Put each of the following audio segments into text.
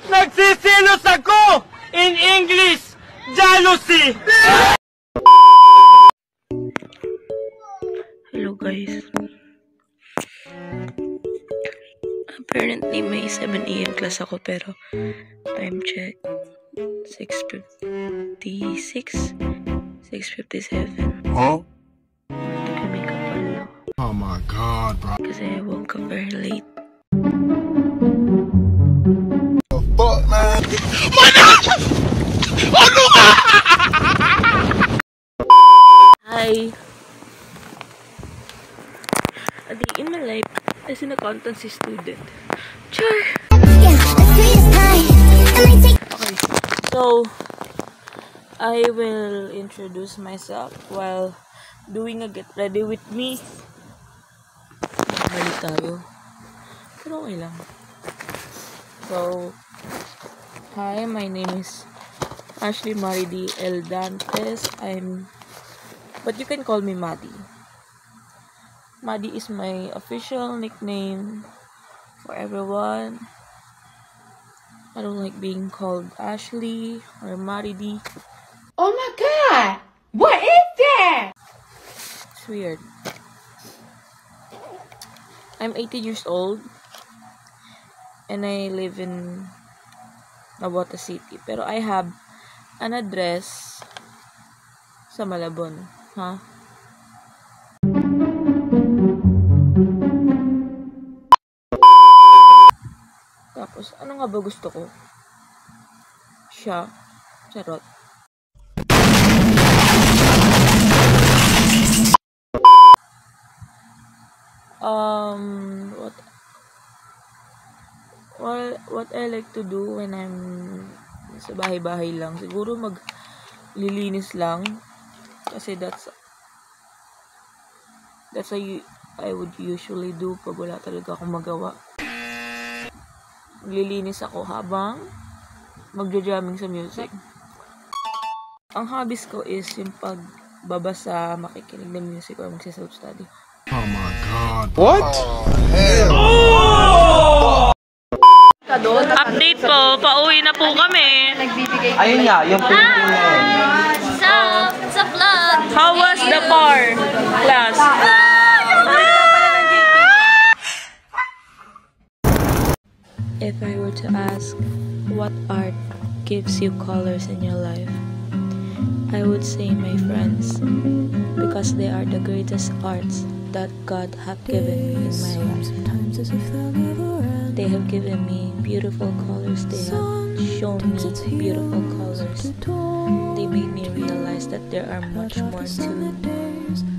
Nagsisilos ako! In English, jealousy! Hello guys. Apparently may 7 AM class ako pero time check 6:56, 6:57. Huh? Nag-makeup pa lang ako. Oh my god, bro. Kasi I woke up very late. The fuck, man? Hi! A day in my life as an accountancy student. Sure! Okay, so I will introduce myself while doing a get ready with me. Balik tayo. Pero okay lang. So, hi, my name is Ashley Maridi L. Dantes. But you can call me Maddie. Maddie is my official nickname for everyone. I don't like being called Ashley or Maridi. Oh my god! What is that? It's weird. I'm 18 years old and I live in Navotas City. Pero I have an address sa Malabon. Huh? Tapos, ano nga ba gusto ko? Siya. Charot. What I like to do when I'm sa bahay-bahay lang, siguro maglilinis lang. Kasi that's I would usually do pag wala talaga akong magawa. Maglilinis ako habang magja-jamming sa music. Ang hobbies ko is yung pagbabasa, makikinig ng music, or magsa-self-study. Oh my god. What? Update po, pauwi na po kami. Ayun nga, yung printing na yun. Sa vlog. How was the bar class? If I were to ask what art gives you colors in your life, I would say my friends, because they are the greatest arts that God have given me in my life. They have given me beautiful colors. They have shown me beautiful colors. They made me realize that there are much more to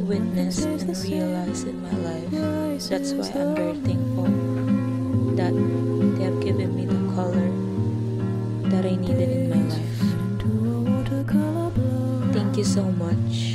witness and realize in my life. That's why I'm very thankful that they have given me the color that I needed in my life. Thank you so much.